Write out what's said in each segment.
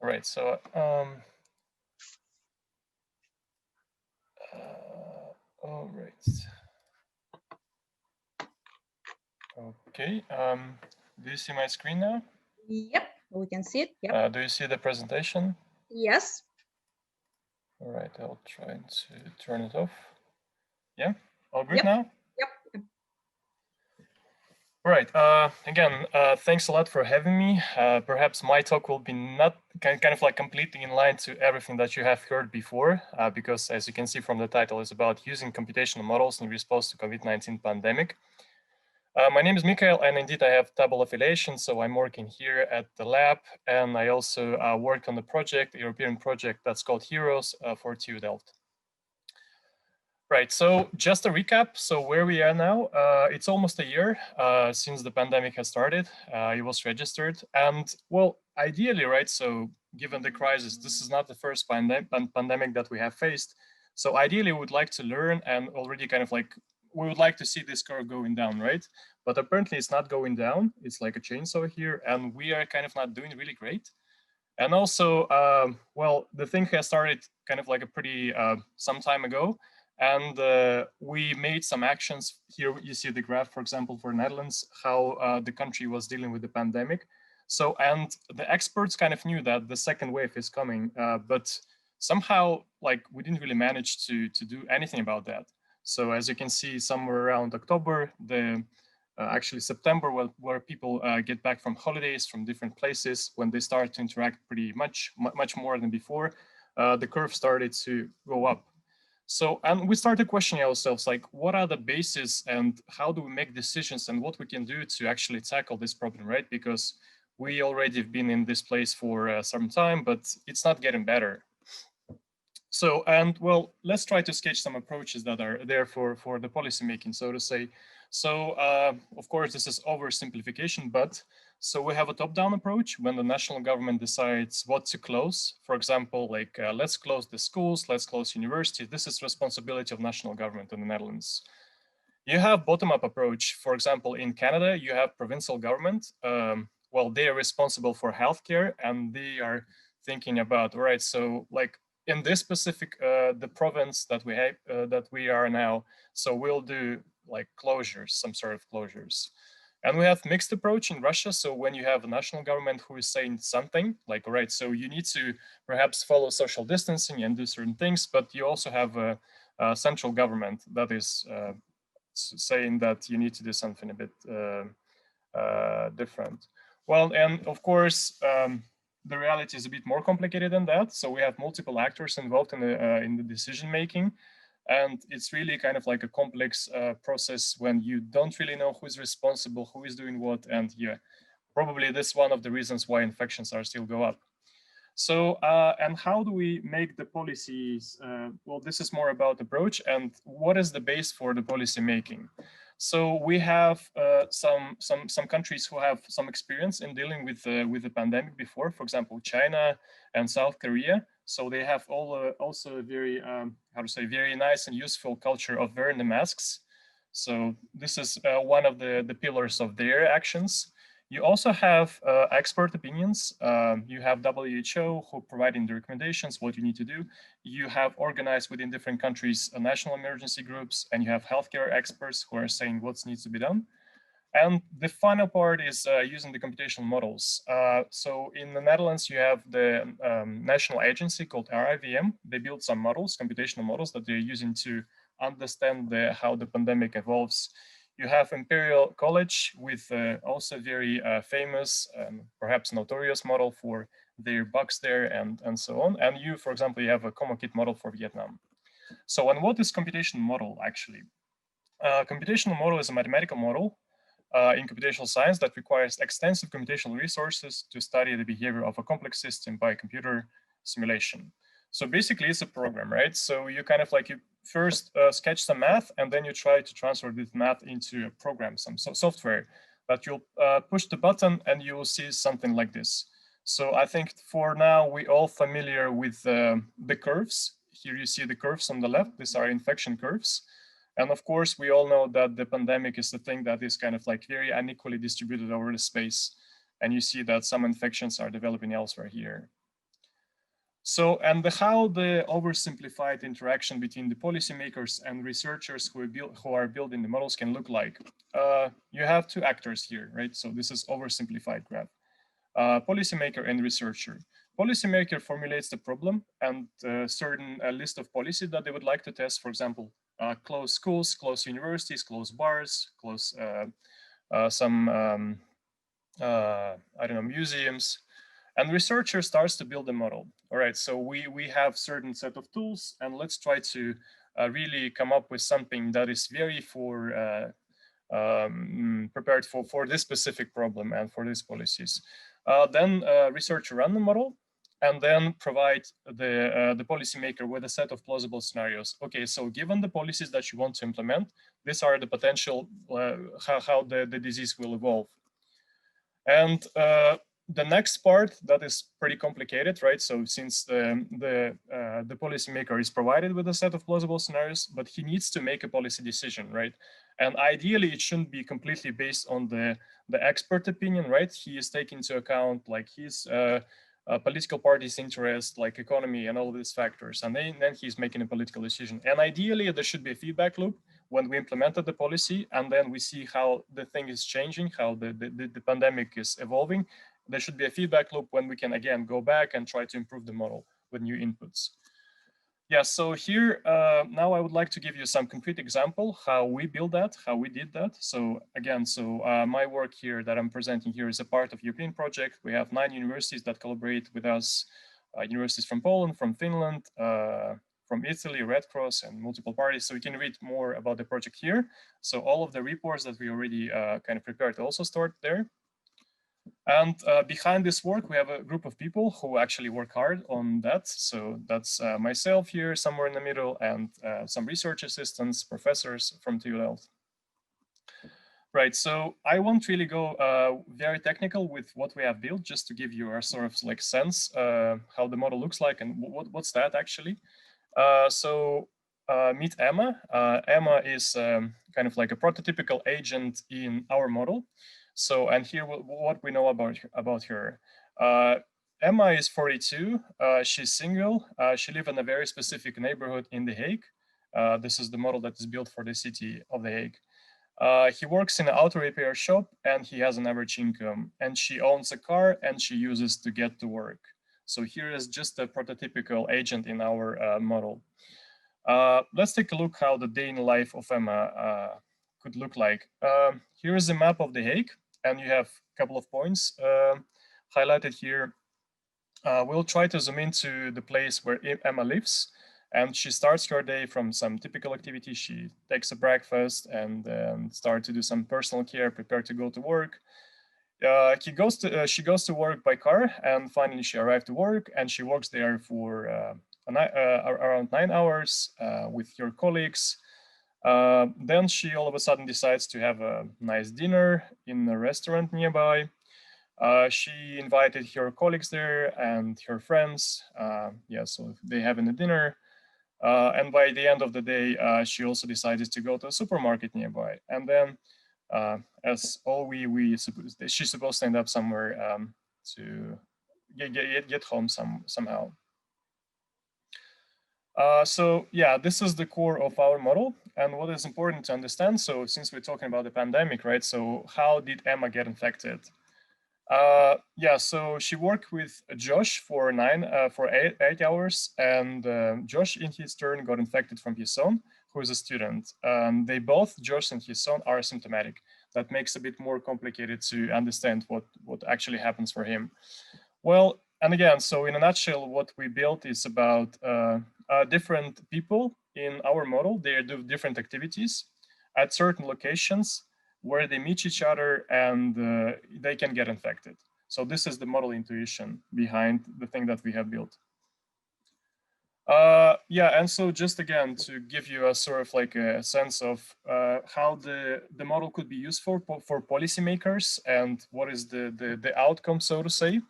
All right, so all right. Okay, do you see my screen now? Yep, we can see it. Yep. Do you see the presentation? Yes. All right, I'll try to turn it off. Yeah, all good Yep. now? Yep. All right, again, thanks a lot for having me. Perhaps my talk will be not kind of like completely in line to everything that you have heard before, because as you can see from the title, it's about using computational models in response to COVID-19 pandemic. My name is Mikhail, and indeed I have double affiliation, so I'm working here at the lab, and I also worked on the project, the European project that's called HEROES for TU Delft. Right, so just a recap. So where we are now, it's almost a year since the pandemic has started. It was registered, and well, ideally, right, so given the crisis, this is not the first pandemic that we have faced. So ideally, we would like to learn and already kind of like, we would like to see this curve going down, right? But apparently it's not going down. It's like a chainsaw here, and we are kind of not doing really great. And also, well, the thing has started kind of like a pretty some time ago, and we made some actions. Here you see the graph, for example, for Netherlands, how the country was dealing with the pandemic. So, and the experts kind of knew that the second wave is coming, but somehow like we didn't really manage to do anything about that. So as you can see, somewhere around October, the actually September, where people get back from holidays from different places, when they start to interact pretty much more than before, the curve started to go up. So, and we started questioning ourselves, like, what are the bases and how do we make decisions and what we can do to actually tackle this problem, right? Because we already have been in this place for some time, but it's not getting better. So, and well, let's try to sketch some approaches that are there for the policymaking, so to say. So, of course, this is oversimplification, but so we have a top-down approach when the national government decides what to close. For example, like let's close the schools, let's close universities. This is responsibility of national government in the Netherlands. You have bottom-up approach. For example, in Canada, you have provincial government. Well, they are responsible for healthcare, and they are thinking about, all right, so like in this specific the province that we are now, so we'll do like closures, some sort of closures. And we have mixed approach in Russia. So when you have a national government who is saying something like, all right, so you need to perhaps follow social distancing and do certain things, but you also have a central government that is saying that you need to do something a bit different. Well, and of course, the reality is a bit more complicated than that. So we have multiple actors involved in the decision making, and it's really kind of like a complex process when you don't really know who's responsible, who is doing what, and yeah, probably this is one of the reasons why infections are still go up. So, and how do we make the policies? Well, this is more about approach and what is the base for the policy making. So we have some countries who have some experience in dealing with the pandemic before, for example, China and South Korea. So they have also a very, how to say, very nice and useful culture of wearing the masks. So this is one of the pillars of their actions. You also have expert opinions. You have WHO who providing the recommendations, what you need to do. You have organized within different countries national emergency groups, and you have healthcare experts who are saying what needs to be done. And the final part is using the computational models. So in the Netherlands, you have the national agency called RIVM. They build some models, computational models that they're using to understand how the pandemic evolves. You have Imperial College with also very famous, perhaps notorious model for their bugs there and so on. And you, for example, you have a CommonKit model for Vietnam. So, and what is computational model actually? Computational model is a mathematical model in computational science that requires extensive computational resources to study the behavior of a complex system by computer simulation. So basically it's a program, right? So you kind of like, you first sketch some math and then you try to transfer this math into a program, some software that you'll push the button and you will see something like this. So I think for now, we all familiar with the curves. Here you see the curves on the left. These are infection curves. And of course, we all know that the pandemic is the thing that is kind of like very unequally distributed over the space. And you see that some infections are developing elsewhere here. So, and how the oversimplified interaction between the policymakers and researchers who are building the models can look like. You have two actors here, right? So this is oversimplified graph. Policymaker and researcher. Policymaker formulates the problem and a certain list of policies that they would like to test. For example, close schools, close universities, close bars, close some, I don't know, museums. And researcher starts to build a model. All right, so we have certain set of tools, and let's try to really come up with something that is very prepared for this specific problem and for these policies. Then researcher run the model, and then provide the policymaker with a set of plausible scenarios. Okay, so given the policies that you want to implement, these are the potential how the disease will evolve. And the next part that is pretty complicated, right? So since the policymaker is provided with a set of plausible scenarios, but he needs to make a policy decision, right? And ideally, it shouldn't be completely based on the expert opinion, right? He is taking into account like his political party's interest, like economy and all of these factors. And then he's making a political decision. And ideally, there should be a feedback loop when we implemented the policy, and then we see how the thing is changing, how the pandemic is evolving. There should be a feedback loop when we can, again, go back and try to improve the model with new inputs. Yeah, so here, now I would like to give you some concrete example, how we build that, how we did that. So again, my work here that I'm presenting here is a part of European project. We have 9 universities that collaborate with us, universities from Poland, from Finland, from Italy, Red Cross, and multiple parties. So you can read more about the project here. So all of the reports that we already kind of prepared also stored there. And behind this work, we have a group of people who actually work hard on that. So that's myself here, somewhere in the middle, and some research assistants, professors from TU Delft. Right, so I won't really go very technical with what we have built, just to give you a sort of like sense how the model looks like and what's that actually. Meet Emma. Emma is kind of like a prototypical agent in our model. So, and here what we know about her. Emma is 42, she's single, she lives in a very specific neighborhood in The Hague. This is the model that is built for the city of The Hague. He works in an auto repair shop and he has an average income, and she owns a car and she uses to get to work. So here is just a prototypical agent in our model. Let's take a look how the day in the life of Emma could look like. Here is a map of The Hague, and you have a couple of points highlighted here. We'll try to zoom into the place where Emma lives, and she starts her day from some typical activity. She takes a breakfast and starts to do some personal care, prepare to go to work. She goes to work by car, and finally she arrived to work, and she works there for around 9 hours with her colleagues. Then she all of a sudden decides to have a nice dinner in a restaurant nearby. She invited her colleagues there and her friends. So they having a dinner. And by the end of the day, she also decided to go to a supermarket nearby. And then, as all she's supposed to end up somewhere to get home somehow. This is the core of our model. And what is important to understand, so since we're talking about the pandemic, right? So how did Emma get infected? So she worked with Josh for 8 hours, and Josh in his turn got infected from his son, who is a student. They both, Josh and his son, are asymptomatic. That makes it a bit more complicated to understand what actually happens for him. Well, and again, so in a nutshell, what we built is about different people in our model. They do different activities at certain locations where they meet each other and they can get infected. So this is the model intuition behind the thing that we have built. And so just again, to give you a sort of like a sense of how the model could be useful for policymakers and what is the outcome, so to say.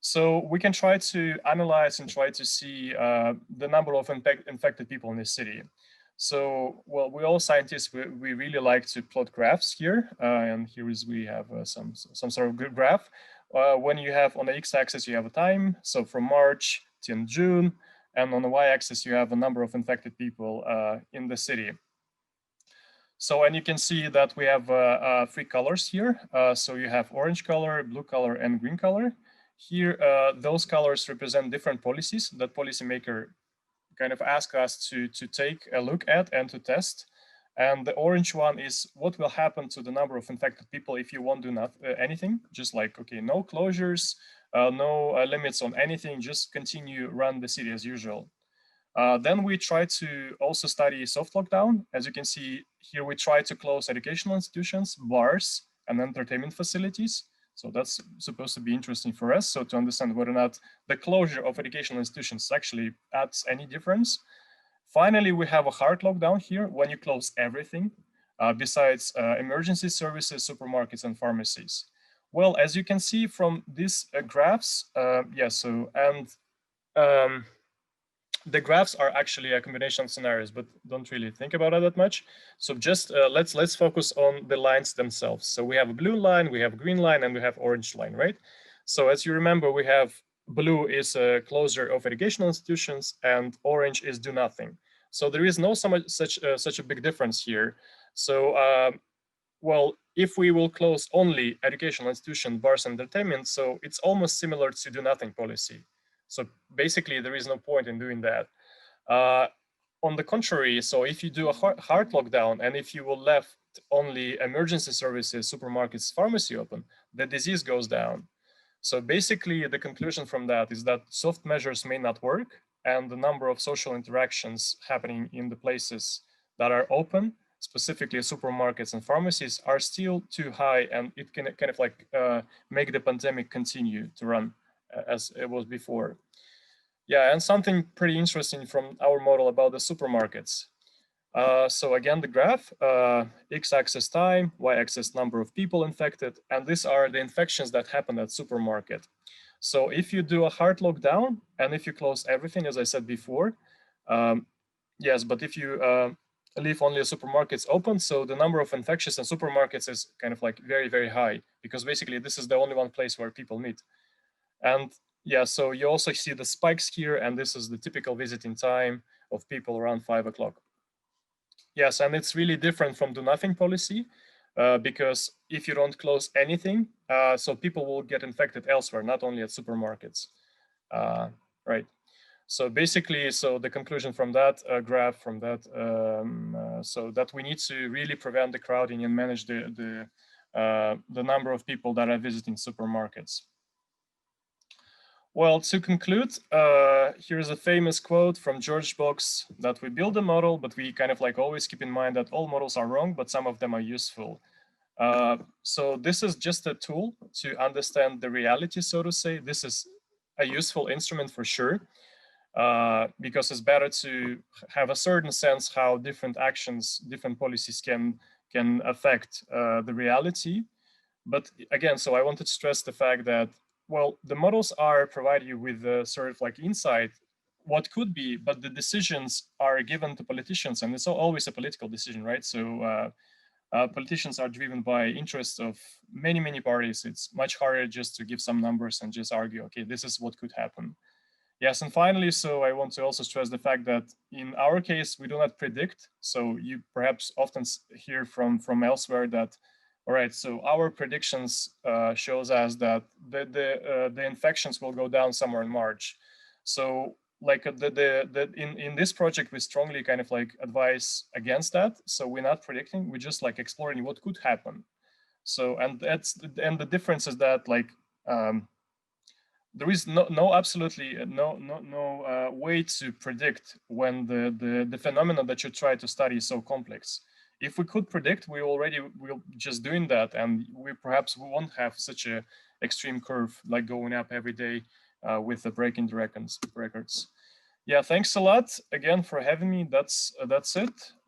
So we can try to analyze and try to see the number of infected people in the city. So, well, we all scientists, we really like to plot graphs here. And here we have some sort of good graph. When you have on the x-axis, you have a time. So from March till June. And on the y-axis, you have a number of infected people in the city. So, and you can see that we have 3 colors here. So you have orange color, blue color, and green color. Here, those colors represent different policies that policymaker kind of ask us to take a look at and to test. And the orange one is what will happen to the number of infected people if you won't do anything, just like, okay, no closures, no limits on anything, just continue run the city as usual. Then we try to also study soft lockdown. As you can see here, we try to close educational institutions, bars, and entertainment facilities. So that's supposed to be interesting for us. So to understand whether or not the closure of educational institutions actually adds any difference. Finally, we have a hard lockdown here when you close everything besides emergency services, supermarkets, and pharmacies. Well, as you can see from these graphs, the graphs are actually a combination of scenarios, but don't really think about it that much. So just let's focus on the lines themselves. So we have a blue line, we have a green line, and we have orange line, right? So as you remember, we have blue is a closure of educational institutions, and orange is do nothing. So there is no such a big difference here. So well, if we will close only educational institution, bars, and entertainment, so it's almost similar to do nothing policy. So basically, there is no point in doing that. On the contrary, so if you do a hard lockdown and if you will left only emergency services, supermarkets, pharmacy open, the disease goes down. So basically, the conclusion from that is that soft measures may not work, and the number of social interactions happening in the places that are open, specifically supermarkets and pharmacies, are still too high, and it can kind of like make the pandemic continue to run as it was before. Yeah, and something pretty interesting from our model about the supermarkets. So again, the graph, x-axis time, y-axis number of people infected, and these are the infections that happen at supermarket. So if you do a hard lockdown and if you close everything, as I said before, yes, but if you leave only the supermarkets open, so the number of infections in supermarkets is kind of like very, very high, because basically this is the only one place where people meet. And yeah, so you also see the spikes here, and this is the typical visiting time of people around 5 o'clock. Yes, and it's really different from do nothing policy, because if you don't close anything, so people will get infected elsewhere, not only at supermarkets, right? So basically, so the conclusion from that graph, from that, so that we need to really prevent the crowding and manage the number of people that are visiting supermarkets. Well, to conclude, here's a famous quote from George Box that we build a model, but we kind of like always keep in mind that all models are wrong, but some of them are useful. So this is just a tool to understand the reality, so to say. This is a useful instrument for sure, because it's better to have a certain sense how different actions, different policies can affect the reality. But again, so I wanted to stress the fact that, well, the models are provide you with a sort of like insight, what could be, but the decisions are given to politicians, and it's always a political decision, right? So politicians are driven by interests of many, many parties. It's much harder just to give some numbers and just argue, okay, this is what could happen. Yes, and finally, so I want to also stress the fact that in our case, we do not predict. So you perhaps often hear from elsewhere that, all right, so our predictions shows us that the infections will go down somewhere in March. So like in this project, we strongly kind of like advise against that. So we're not predicting, we're just like exploring what could happen. So, and the difference is that like, there is absolutely no way to predict when the phenomenon that you try to study is so complex. If we could predict, we're just doing that, and we won't have such a extreme curve like going up every day with the breaking records. Yeah, thanks a lot again for having me. That's it.